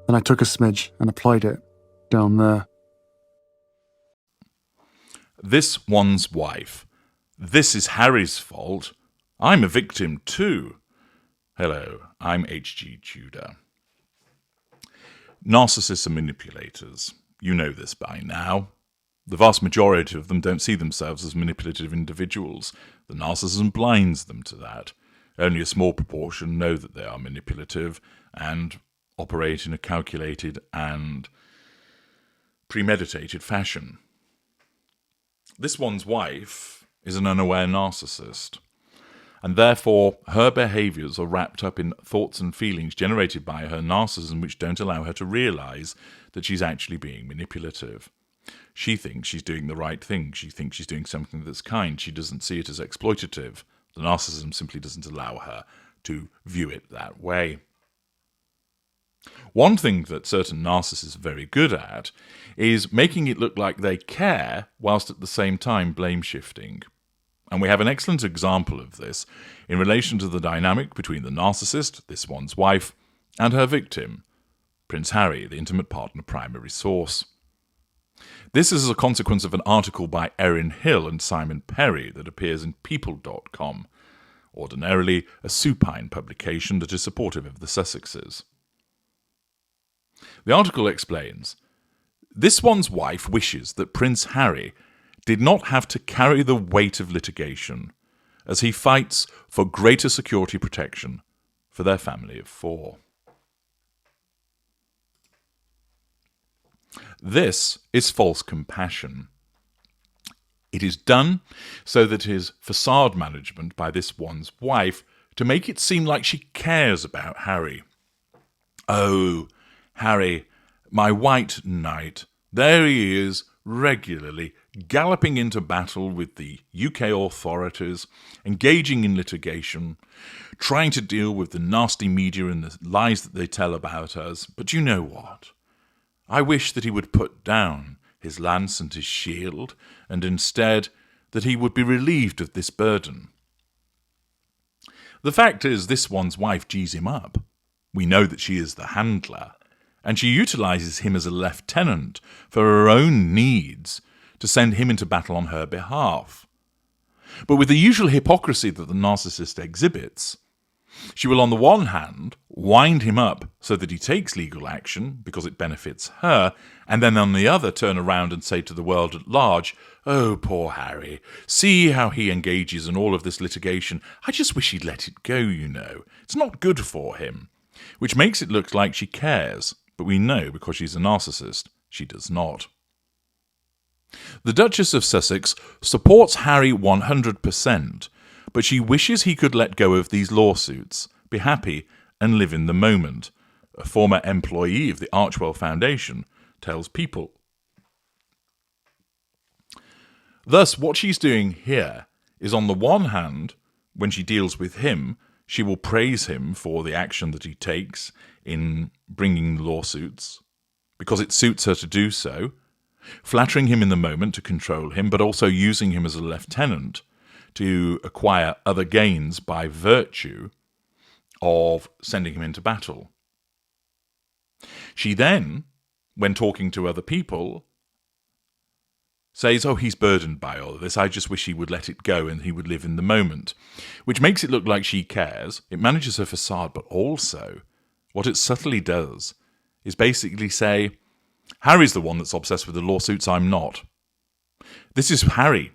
Then I took a smidge and applied it down there. This one's wife. This is Harry's fault. I'm a victim too. Hello, I'm H.G. Tudor. Narcissists are manipulators. You know this by now. The vast majority of them don't see themselves as manipulative individuals. The narcissism blinds them to that. Only a small proportion know that they are manipulative and operate in a calculated and premeditated fashion. This one's wife is an unaware narcissist, and therefore her behaviours are wrapped up in thoughts and feelings generated by her narcissism which don't allow her to realise that she's actually being manipulative. She thinks she's doing the right thing. She thinks she's doing something that's kind. She doesn't see it as exploitative. The narcissism simply doesn't allow her to view it that way. One thing that certain narcissists are very good at is making it look like they care whilst at the same time blame-shifting. And we have an excellent example of this in relation to the dynamic between the narcissist, this one's wife, and her victim, Prince Harry, the intimate partner primary source. This is as a consequence of an article by Erin Hill and Simon Perry that appears in People.com, ordinarily a supine publication that is supportive of the Sussexes. The article explains, this one's wife wishes that Prince Harry did not have to carry the weight of litigation as he fights for greater security protection for their family of 4. This is false compassion. It is done so that it is facade management by this one's wife to make it seem like she cares about Harry. Oh, Harry, my white knight, there he is, regularly galloping into battle with the UK authorities, engaging in litigation, trying to deal with the nasty media and the lies that they tell about us. But you know what? I wish that he would put down his lance and his shield, and instead that he would be relieved of this burden. The fact is, this one's wife G's him up. We know that she is the handler, and she utilises him as a lieutenant for her own needs to send him into battle on her behalf. But with the usual hypocrisy that the narcissist exhibits, she will on the one hand wind him up so that he takes legal action because it benefits her, and then on the other turn around and say to the world at large, oh, poor Harry, see how he engages in all of this litigation. I just wish he'd let it go, you know. It's not good for him. Which makes it look like she cares, but we know because she's a narcissist, she does not. The Duchess of Sussex supports Harry 100%, but she wishes he could let go of these lawsuits, be happy, and live in the moment. A former employee of the Archwell Foundation tells People. Thus, what she's doing here is, on the one hand, when she deals with him, she will praise him for the action that he takes in bringing lawsuits, because it suits her to do so, flattering him in the moment to control him, but also using him as a lieutenant to acquire other gains by virtue of sending him into battle. She then, when talking to other people, says, oh, he's burdened by all of this, I just wish he would let it go and he would live in the moment, which makes it look like she cares. It manages her facade, but also what it subtly does is basically say, Harry's the one that's obsessed with the lawsuits, I'm not. This is Harry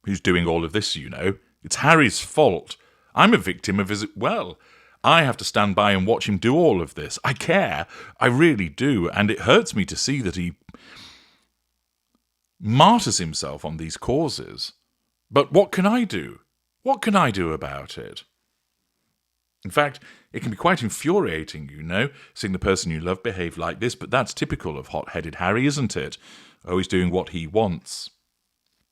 who's doing all of this, you know. It's Harry's fault. I'm a victim of his... Well, I have to stand by and watch him do all of this. I care. I really do. And it hurts me to see that he martyrs himself on these causes. But what can I do? What can I do about it? In fact, it can be quite infuriating, you know, seeing the person you love behave like this, but that's typical of hot-headed Harry, isn't it? Always doing what he wants.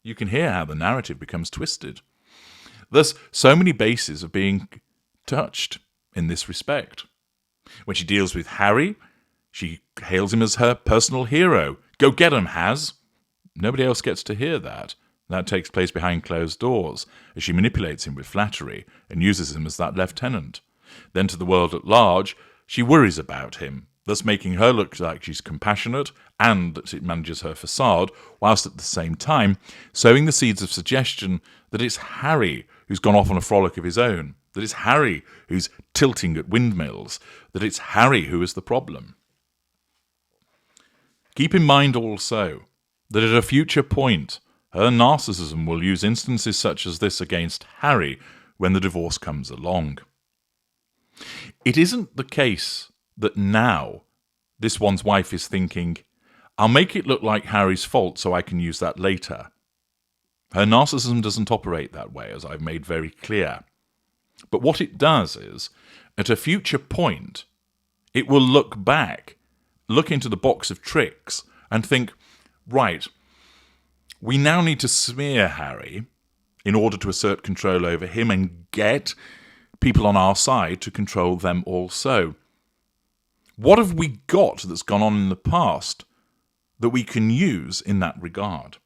You can hear how the narrative becomes twisted. Thus, so many bases are being touched in this respect. When she deals with Harry, she hails him as her personal hero. Go get him, Haz. Nobody else gets to hear that. That takes place behind closed doors, as she manipulates him with flattery and uses him as that lieutenant. Then to the world at large, she worries about him, thus making her look like she's compassionate and that it manages her facade, whilst at the same time sowing the seeds of suggestion that it's Harry who's gone off on a frolic of his own, that it's Harry who's tilting at windmills, that it's Harry who is the problem. Keep in mind also that at a future point, her narcissism will use instances such as this against Harry when the divorce comes along. It isn't the case that now this one's wife is thinking, I'll make it look like Harry's fault so I can use that later. Her narcissism doesn't operate that way, as I've made very clear. But what it does is, at a future point, it will look back, look into the box of tricks, and think, right, we now need to smear Harry in order to assert control over him and get people on our side to control them also. What have we got that's gone on in the past that we can use in that regard?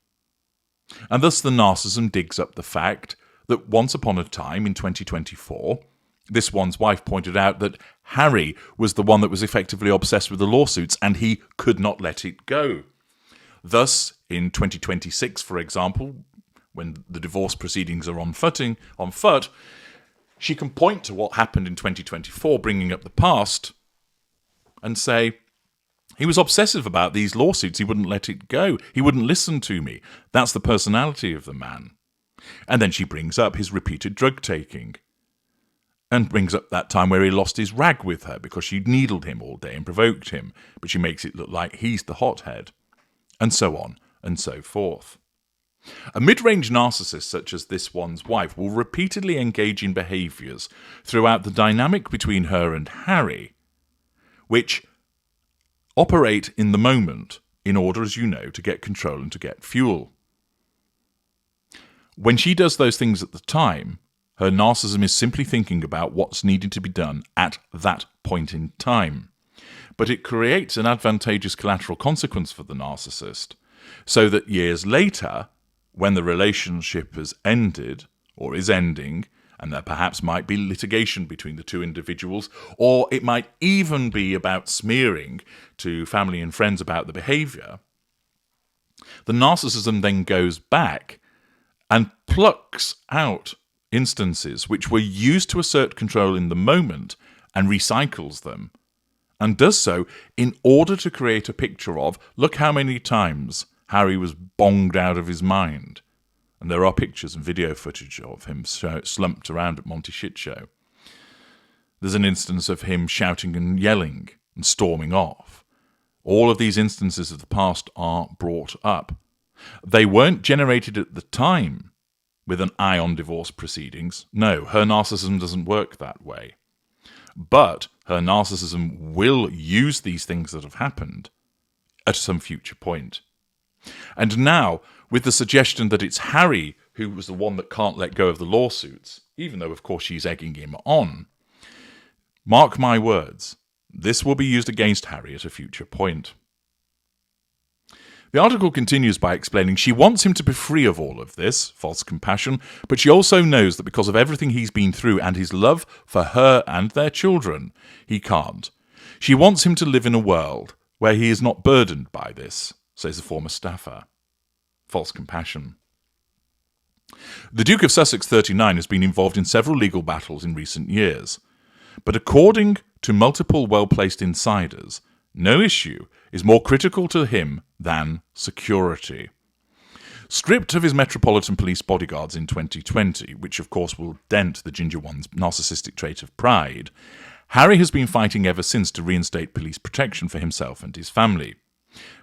And thus the narcissism digs up the fact that once upon a time in 2024, this one's wife pointed out that Harry was the one that was effectively obsessed with the lawsuits and he could not let it go. Thus, in 2026, for example, when the divorce proceedings are on foot, she can point to what happened in 2024, bringing up the past, and say, he was obsessive about these lawsuits. He wouldn't let it go. He wouldn't listen to me. That's the personality of the man. And then she brings up his repeated drug taking and brings up that time where he lost his rag with her because she needled him all day and provoked him, but she makes it look like he's the hothead, and so on and so forth. A mid-range narcissist such as this one's wife will repeatedly engage in behaviours throughout the dynamic between her and Harry, which operate in the moment in order, as you know, to get control and to get fuel. When she does those things at the time, her narcissism is simply thinking about what's needed to be done at that point in time. But it creates an advantageous collateral consequence for the narcissist, so that years later, when the relationship has ended or is ending, and there perhaps might be litigation between the two individuals, or it might even be about smearing to family and friends about the behaviour, the narcissism then goes back and plucks out instances which were used to assert control in the moment and recycles them, and does so in order to create a picture of, look how many times Harry was bonged out of his mind. And there are pictures and video footage of him slumped around at Monty Shit Show. There's an instance of him shouting and yelling and storming off. All of these instances of the past are brought up. They weren't generated at the time with an eye on divorce proceedings. No, her narcissism doesn't work that way. But her narcissism will use these things that have happened at some future point. And now, with the suggestion that it's Harry who was the one that can't let go of the lawsuits, even though, of course, she's egging him on, mark my words, this will be used against Harry at a future point. The article continues by explaining she wants him to be free of all of this, false compassion, but she also knows that because of everything he's been through and his love for her and their children, he can't. She wants him to live in a world where he is not burdened by this, says a former staffer. False compassion. The Duke of Sussex, 39, has been involved in several legal battles in recent years, but according to multiple well-placed insiders, no issue is more critical to him than security. Stripped of his Metropolitan Police bodyguards in 2020, which of course will dent the Ginger One's narcissistic trait of pride, Harry has been fighting ever since to reinstate police protection for himself and his family.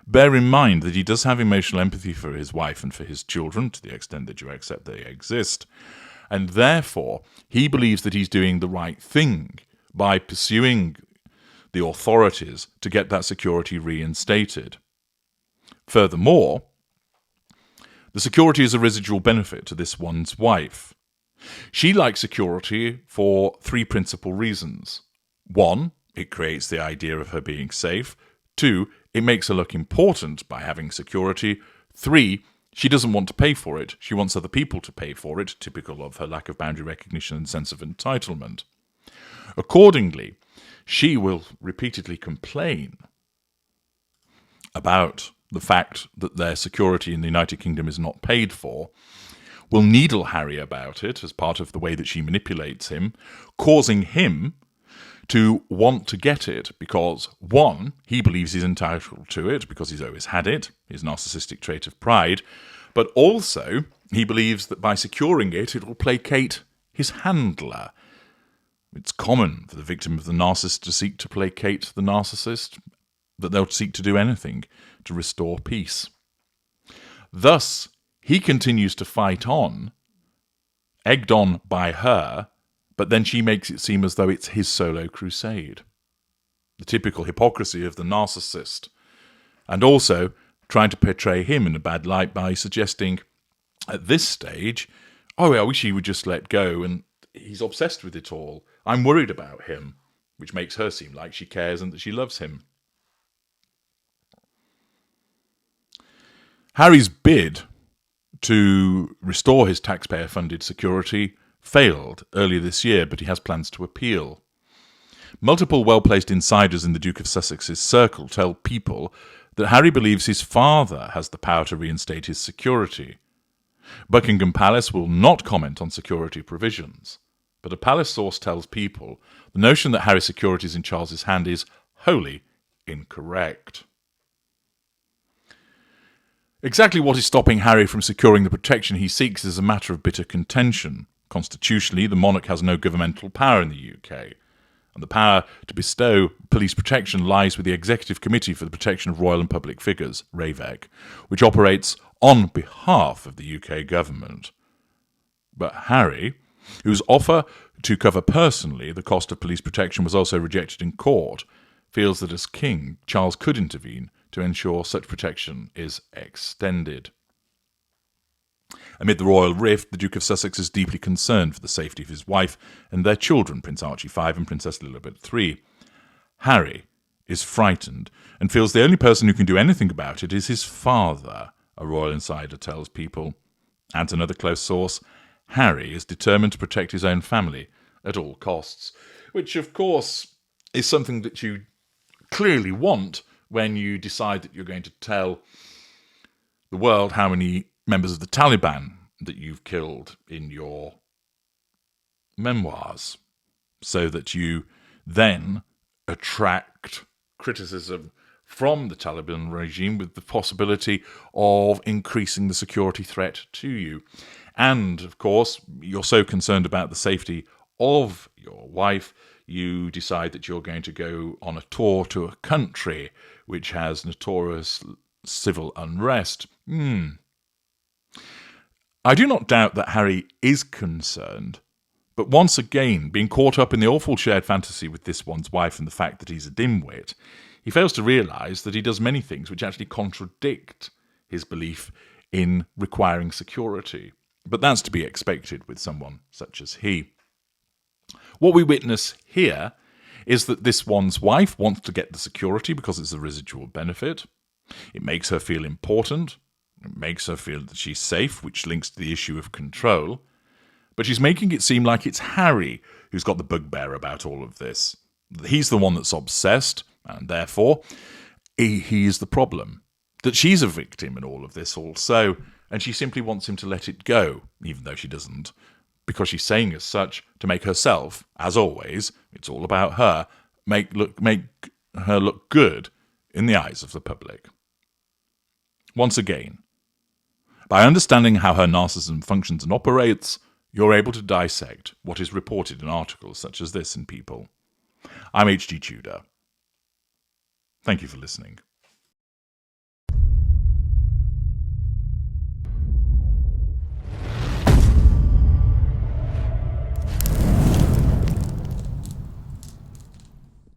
Bear in mind that he does have emotional empathy for his wife and for his children, to the extent that you accept they exist, and therefore he believes that he's doing the right thing by pursuing the authorities to get that security reinstated. Furthermore, the security is a residual benefit to this one's wife. She likes security for three principal reasons. 1, it creates the idea of her being safe. 2, it makes her look important by having security. 3, she doesn't want to pay for it. She wants other people to pay for it, typical of her lack of boundary recognition and sense of entitlement. Accordingly, she will repeatedly complain about the fact that their security in the United Kingdom is not paid for, will needle Harry about it as part of the way that she manipulates him, causing him to want to get it because, one, he believes he's entitled to it because he's always had it, his narcissistic trait of pride, but also he believes that by securing it, it will placate his handler. It's common for the victim of the narcissist to seek to placate the narcissist, that they'll seek to do anything to restore peace. Thus, he continues to fight on, egged on by her, but then she makes it seem as though it's his solo crusade. The typical hypocrisy of the narcissist. And also trying to portray him in a bad light by suggesting at this stage, oh, I wish he would just let go, and he's obsessed with it all. I'm worried about him, which makes her seem like she cares and that she loves him. Harry's bid to restore his taxpayer-funded security failed earlier this year, but he has plans to appeal. Multiple well-placed insiders in the Duke of Sussex's circle tell People that Harry believes his father has the power to reinstate his security. Buckingham Palace will not comment on security provisions, but a palace source tells People the notion that Harry's security is in Charles's hand is wholly incorrect. Exactly what is stopping Harry from securing the protection he seeks is a matter of bitter contention. Constitutionally, the monarch has no governmental power in the UK, and the power to bestow police protection lies with the Executive Committee for the Protection of Royal and Public Figures, RAVEC, which operates on behalf of the UK government. But Harry, whose offer to cover personally the cost of police protection was also rejected in court, feels that as king, Charles could intervene to ensure such protection is extended. Amid the royal rift, the Duke of Sussex is deeply concerned for the safety of his wife and their children, Prince Archie V and Princess Elizabeth III. Harry is frightened and feels the only person who can do anything about it is his father, a royal insider tells People. Adds another close source, Harry is determined to protect his own family at all costs, which of course is something that you clearly want when you decide that you're going to tell the world how many members of the Taliban that you've killed in your memoirs, so that you then attract criticism from the Taliban regime with the possibility of increasing the security threat to you. And, of course, you're so concerned about the safety of your wife, you decide that you're going to go on a tour to a country which has notorious civil unrest. I do not doubt that Harry is concerned, but once again, being caught up in the awful shared fantasy with this one's wife and the fact that he's a dimwit, he fails to realise that he does many things which actually contradict his belief in requiring security. But that's to be expected with someone such as he. What we witness here is that this one's wife wants to get the security because it's a residual benefit. It makes her feel important. It makes her feel that she's safe, which links to the issue of control. But she's making it seem like it's Harry who's got the bugbear about all of this. He's the one that's obsessed, and therefore he is the problem. That she's a victim in all of this also, and she simply wants him to let it go, even though she doesn't, because she's saying as such to make herself, as always, it's all about her, make her look good in the eyes of the public. Once again, by understanding how her narcissism functions and operates, you're able to dissect what is reported in articles such as this in People. I'm H.G. Tudor. Thank you for listening.